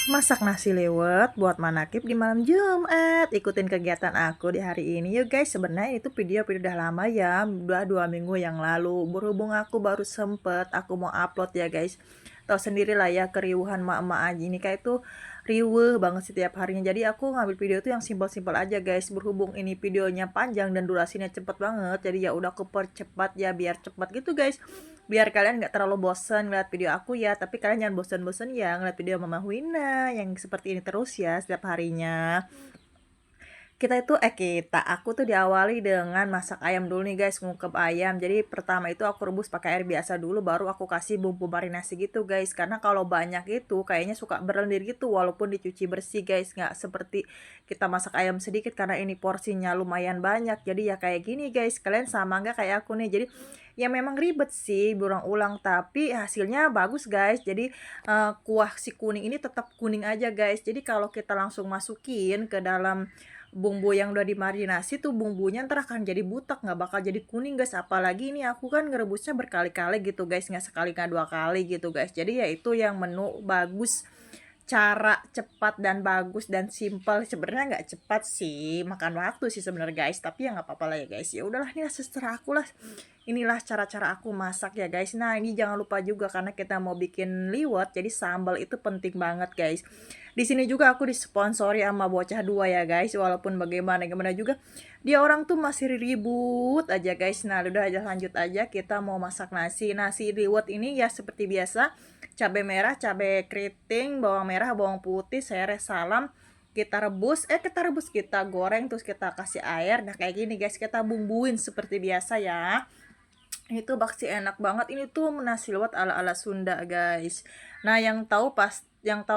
Masak nasi liwet buat manakib di malam Jumat. Ikutin kegiatan aku di hari ini yuk guys. Sebenarnya itu video udah lama ya, udah 2 minggu yang lalu. Berhubung aku baru sempet, aku mau upload ya guys. Tahu sendiri lah ya keriuhan mak-mak aja ini kayak itu riweh banget setiap harinya. Jadi aku ngambil video tuh yang simpel-simpel aja guys. Berhubung ini videonya panjang dan durasinya cepet banget, jadi ya udah aku percepat ya biar cepat gitu guys, biar kalian nggak terlalu bosan ngeliat video aku ya. Tapi kalian jangan bosan-bosan ya ngeliat video Mama Wina yang seperti ini terus ya setiap harinya. Aku tuh diawali dengan masak ayam dulu nih guys, ngungkep ayam. Jadi pertama itu aku rebus pakai air biasa dulu, baru aku kasih bumbu marinasi gitu guys. Karena kalau banyak itu kayaknya suka berlendir gitu walaupun dicuci bersih guys. Nggak seperti kita masak ayam sedikit karena ini porsinya lumayan banyak. Jadi ya kayak gini guys, kalian sama nggak kayak aku nih? Jadi ya memang ribet sih berulang-ulang tapi hasilnya bagus guys. Jadi kuah si kuning ini tetap kuning aja guys. Jadi kalau kita langsung masukin ke dalam bumbu yang udah dimarinasi tuh bumbunya ntar akan jadi butek, nggak bakal jadi kuning guys. Apalagi ini aku kan ngerebusnya berkali-kali gitu guys, nggak sekali nggak 2 kali gitu guys. Jadi ya itu yang menu bagus, cara cepat dan bagus dan simpel. Sebenarnya nggak cepat sih, makan waktu sih sebenarnya guys, tapi ya nggak apa-apa lah ya guys. Ya udahlah, inilah seterah aku lah, inilah cara-cara aku masak ya guys. Nah ini jangan lupa juga karena kita mau bikin liwet, jadi sambal itu penting banget guys. Di sini juga aku disponsori sama bocah dua ya guys, walaupun bagaimana gimana juga dia orang tuh masih ribut aja guys. Nah udah aja, lanjut aja, kita mau masak nasi liwet ini ya seperti biasa. Cabai merah, cabai keriting, bawang merah, bawang putih, serai, salam, kita goreng, terus kita kasih air. Nah kayak gini guys, kita bumbuin seperti biasa ya. Itu pasti enak banget. Ini tuh nasi liwet ala-ala Sunda guys. Nah yang tahu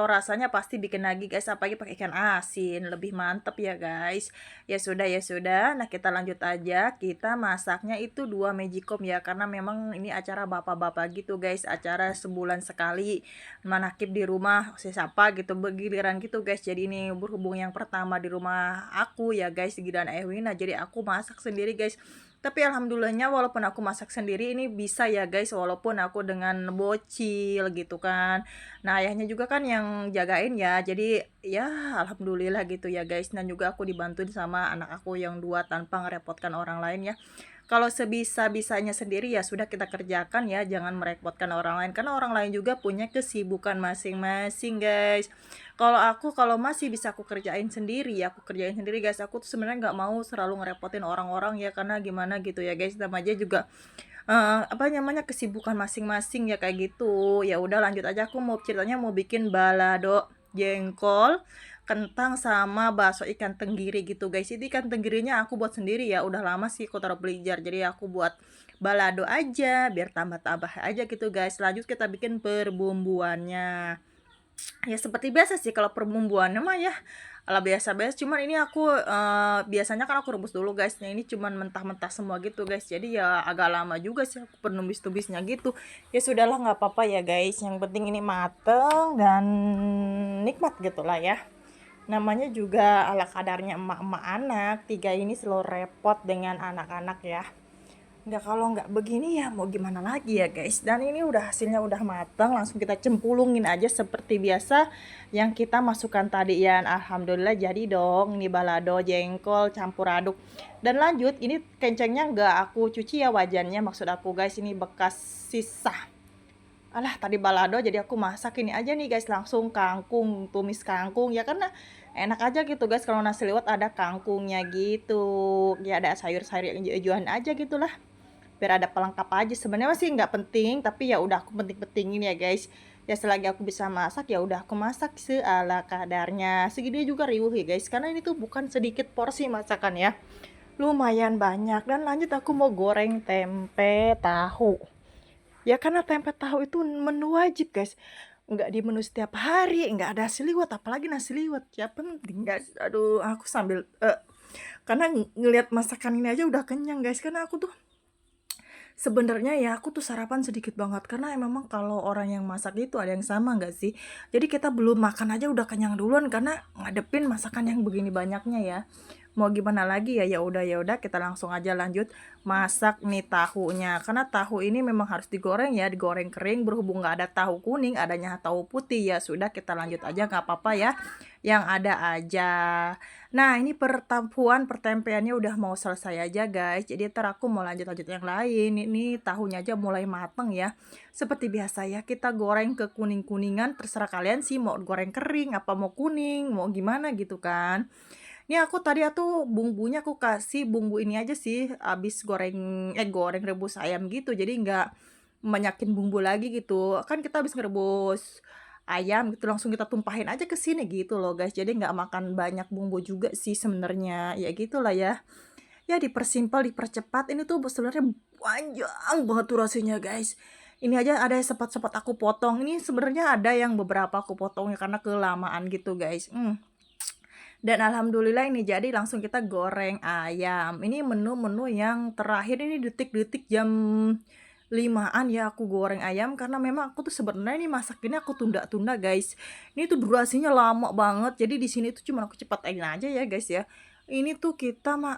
rasanya pasti bikin lagi guys, apalagi pakai ikan asin lebih mantep ya guys. Ya sudah, ya sudah. Nah kita lanjut aja, kita masaknya itu 2 magicom ya, karena memang ini acara bapak-bapak gitu guys, acara sebulan sekali manakib di rumah siapa gitu, bergiliran gitu guys. Jadi ini berhubung yang pertama di rumah aku ya guys, giliran Ewina, jadi aku masak sendiri guys. Tapi alhamdulillahnya walaupun aku masak sendiri ini bisa ya guys, walaupun aku dengan bocil gitu kan. Nah ayahnya juga kan yang jagain ya, jadi ya alhamdulillah gitu ya guys. Dan juga aku dibantuin sama anak aku yang dua tanpa ngerepotkan orang lain ya. Kalau sebisa-bisanya sendiri ya sudah kita kerjakan ya, jangan merepotkan orang lain karena orang lain juga punya kesibukan masing-masing guys. Kalau masih bisa aku kerjain sendiri ya aku kerjain sendiri guys. Aku tuh sebenarnya nggak mau selalu ngerepotin orang-orang ya, karena gimana gitu ya guys, namanya juga apa namanya, kesibukan masing-masing ya kayak gitu. Ya udah lanjut aja, aku mau ceritanya mau bikin balado jengkol, kentang sama bakso ikan tenggiri gitu guys. Ini ikan tenggirinya aku buat sendiri ya, udah lama sih aku taruh belajar, jadi aku buat balado aja biar tambah-tambah aja gitu guys. Lanjut kita bikin perbumbuannya. Ya seperti biasa sih kalau perbumbuannya mah ya ala biasa-biasa, cuman ini aku biasanya kan aku rebus dulu guys. Nah ini cuman mentah-mentah semua gitu guys, jadi ya agak lama juga sih aku penumis-tumisnya gitu. Ya sudahlah, nggak apa-apa ya guys, yang penting ini mateng dan nikmat gitulah ya. Namanya juga ala kadarnya emak-emak anak tiga ini selalu repot dengan anak-anak ya. Nggak, kalau nggak begini ya mau gimana lagi ya guys. Dan ini udah hasilnya udah matang, langsung kita cempulungin aja seperti biasa yang kita masukkan tadi ya. Alhamdulillah jadi dong ini balado jengkol campur aduk. Dan lanjut, ini kencengnya nggak aku cuci ya wajannya, maksud aku guys, ini bekas sisa. Alah tadi balado jadi aku masak ini aja nih guys, langsung kangkung, tumis kangkung ya, karena enak aja gitu guys kalau nasi liwet ada kangkungnya gitu. Ya ada sayur-sayur yang hijau-hijauan aja gitulah, biar ada pelengkap aja. Sebenarnya sih nggak penting, tapi ya udah aku penting-pentingin ya guys. Ya selagi aku bisa masak ya udah aku masak seala kadarnya. Segini juga riuh ya guys, karena ini tuh bukan sedikit porsi masakan ya, lumayan banyak. Dan lanjut aku mau goreng tempe tahu ya, karena tempe tahu itu menu wajib guys, nggak di menu setiap hari, nggak ada nasi liwet apalagi nasi liwet ya, penting guys. Aduh aku sambil karena ngelihat masakan ini aja udah kenyang guys. Karena aku tuh sebenarnya ya aku tuh sarapan sedikit banget, karena memang kalau orang yang masak itu ada yang sama nggak sih, jadi kita belum makan aja udah kenyang duluan karena ngadepin masakan yang begini banyaknya ya. mau gimana lagi ya, ya udah kita langsung aja lanjut masak nih tahunya. Karena tahu ini memang harus digoreng ya, digoreng kering, berhubung nggak ada tahu kuning, adanya tahu putih, ya sudah kita lanjut aja nggak apa-apa ya, yang ada aja. Nah, ini pertempeannya udah mau selesai aja guys, jadi entar aku mau lanjut-lanjut yang lain. Ini tahunya aja mulai mateng ya. Seperti biasa ya, kita goreng ke kuning-kuningan, terserah kalian sih mau goreng kering, apa mau kuning, mau gimana gitu kan. Ini aku tadi bumbunya aku kasih bumbu ini aja sih, abis goreng rebus ayam gitu, jadi nggak banyakin bumbu lagi gitu. Kan kita habis ngerebus ayam gitu, langsung kita tumpahin aja ke sini gitu loh guys, jadi nggak makan banyak bumbu juga sih sebenarnya, ya gitulah ya. Ya dipersimpel, dipercepat, ini tuh sebenarnya panjang banget durasinya guys. Ini aja ada yang sempat-sempat aku potong, ini sebenarnya ada yang beberapa aku potong ya karena kelamaan gitu guys. Dan alhamdulillah ini jadi langsung kita goreng ayam. Ini menu-menu yang terakhir, ini detik-detik jam 5-an ya aku goreng ayam, karena memang aku tuh sebenarnya ini masak ini aku tunda-tunda guys. Ini tuh durasinya lama banget. Jadi di sini tuh cuma aku cepatin aja ya guys ya. Ini tuh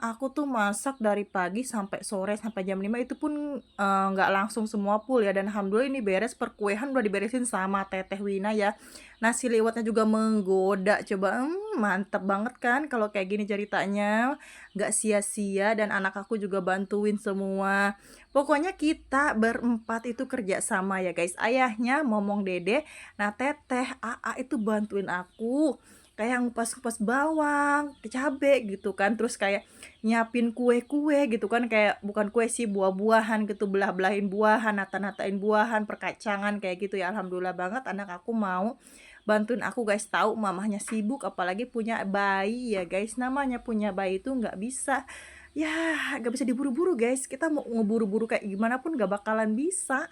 aku tuh masak dari pagi sampai sore sampai jam 5 itu pun nggak langsung semua full ya, dan alhamdulillah ini beres, perkuehan udah diberesin sama Teteh Wina ya. Nasi liwetnya juga menggoda coba, mantep banget kan kalau kayak gini ceritanya, nggak sia-sia, dan anak aku juga bantuin semua. Pokoknya kita berempat itu kerja sama ya guys, ayahnya, momong dede, nah teteh, aa itu bantuin aku, kayak ngupas-ngupas bawang, cabe gitu kan, terus kayak nyiapin kue-kue gitu kan, kayak bukan kue sih, buah-buahan gitu, belah-belahin buahan, nata-natain buahan, perkacangan kayak gitu ya. Alhamdulillah banget anak aku mau bantuin aku guys, tahu mamahnya sibuk apalagi punya bayi ya guys, namanya punya bayi itu nggak bisa, ya nggak bisa diburu-buru guys, kita mau ngeburu-buru kayak gimana pun nggak bakalan bisa,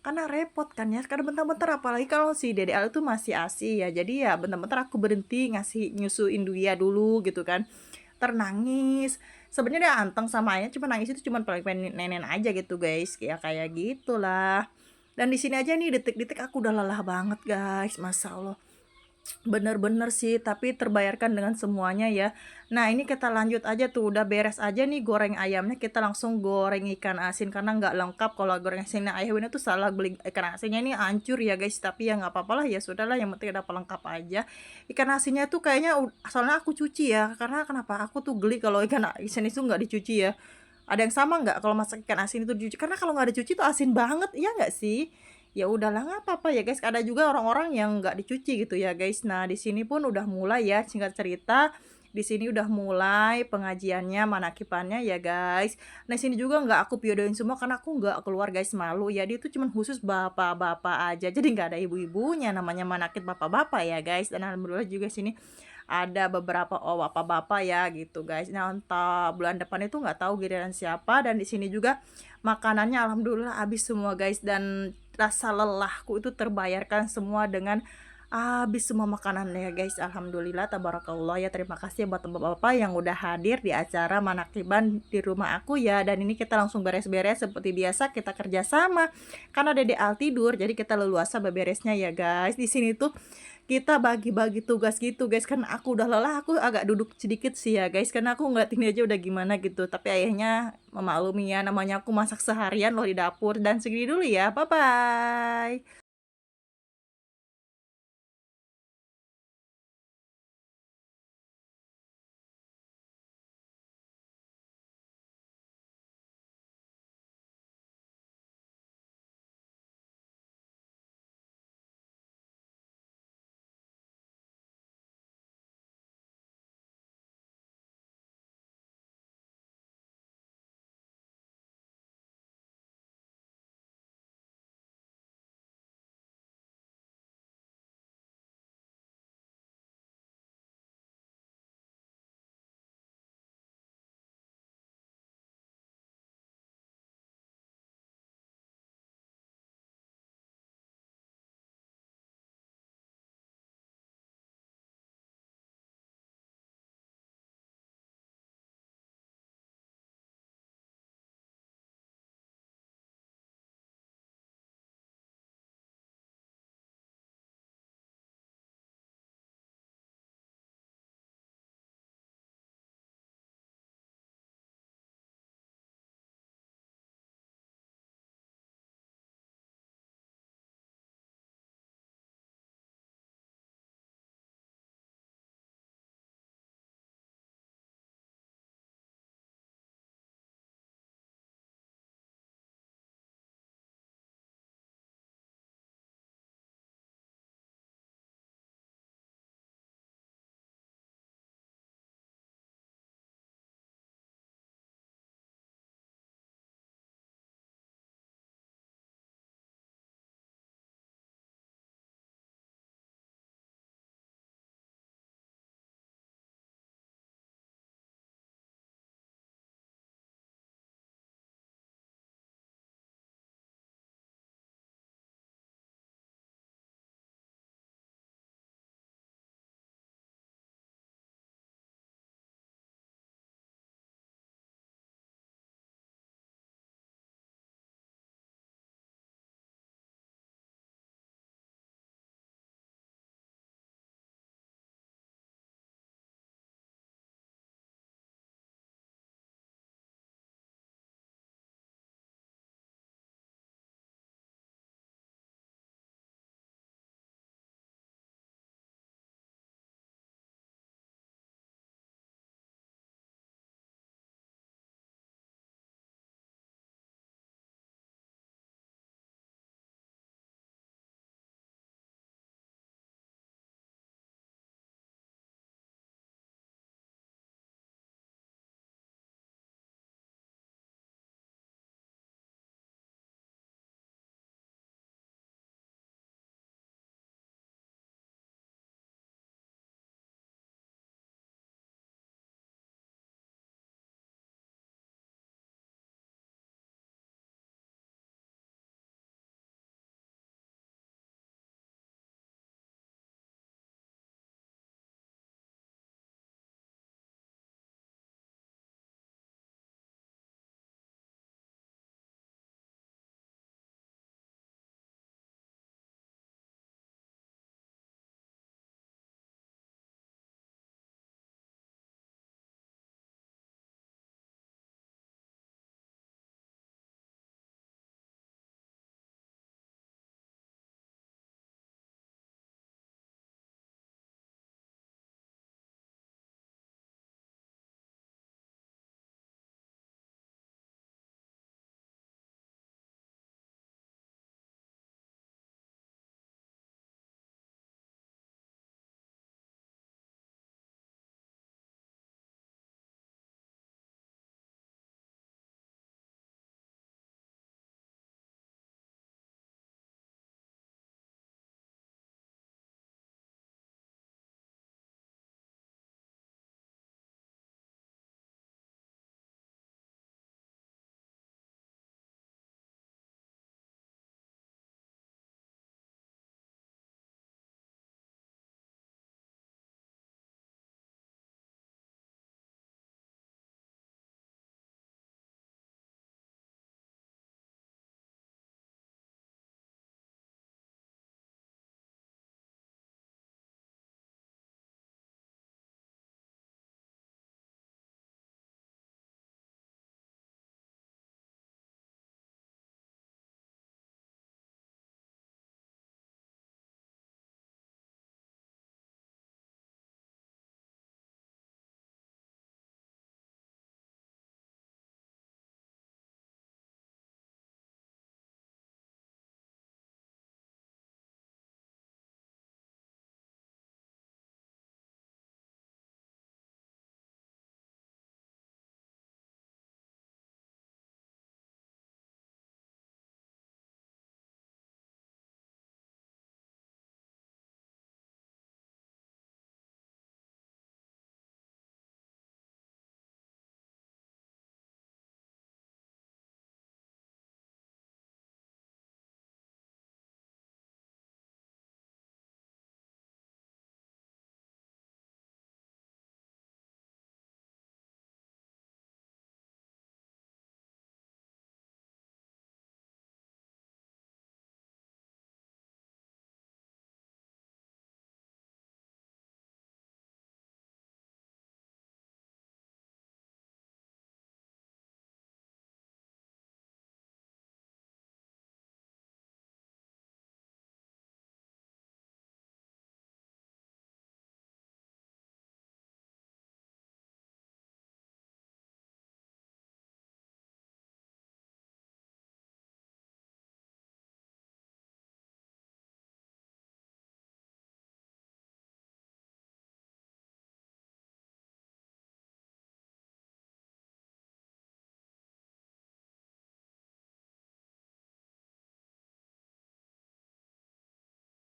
karena repot kan ya, karena bentar-bentar apalagi kalau si Dede Al itu masih ASI ya, jadi ya bentar-bentar aku berhenti nyusuin dia dulu gitu kan, ternangis. Sebenarnya dia anteng sama ayahnya, cuma nangis itu cuma pengen nenen aja gitu guys, kayak gitulah. Dan di sini aja nih detik-detik aku udah lelah banget guys, masya Allah. Bener-bener sih, tapi terbayarkan dengan semuanya ya. Nah, ini kita lanjut aja tuh, udah beres aja nih goreng ayamnya, kita langsung goreng ikan asin karena nggak lengkap kalau goreng asinnya. Ayah Wina tuh salah beli ikan asinnya, ini hancur ya guys, tapi ya nggak apa-apa lah, ya sudahlah, yang penting ada pelengkap aja. Ikan asinnya tuh kayaknya soalnya aku cuci ya, karena kenapa aku tuh geli kalau ikan asin itu nggak dicuci ya. Ada yang sama nggak kalau masak ikan asin itu dicuci? Karena kalau nggak dicuci tuh asin banget, iya nggak sih? Ya udahlah nggak apa-apa ya guys, ada juga orang-orang yang nggak dicuci gitu ya guys. Nah di sini pun udah mulai ya, singkat cerita di sini udah mulai pengajiannya, manakipannya ya guys. Nah sini juga nggak aku videoin semua karena aku nggak keluar guys, malu ya, dia itu cuman khusus bapak-bapak aja, jadi nggak ada ibu-ibunya, namanya manakib bapak-bapak ya guys. Dan alhamdulillah juga sini ada beberapa bapak-bapak ya gitu guys. Nah entah bulan depan itu nggak tahu giliran siapa, dan di sini juga makanannya alhamdulillah habis semua guys, dan rasa lelahku itu terbayarkan semua dengan habis semua makanannya guys. Alhamdulillah tabarakallah ya, terima kasih buat bapak-bapak yang udah hadir di acara manakiban di rumah aku ya. Dan ini kita langsung beres-beres seperti biasa, kita kerjasama karena Dede Al tidur, jadi kita leluasa beberesnya ya guys. Di sini tuh kita bagi-bagi tugas gitu guys, kan aku udah lelah, aku agak duduk sedikit sih ya guys, karena aku ngeliat ini aja udah gimana gitu, tapi ayahnya memaklumi ya, namanya aku masak seharian loh di dapur. Dan segini dulu ya, bye bye.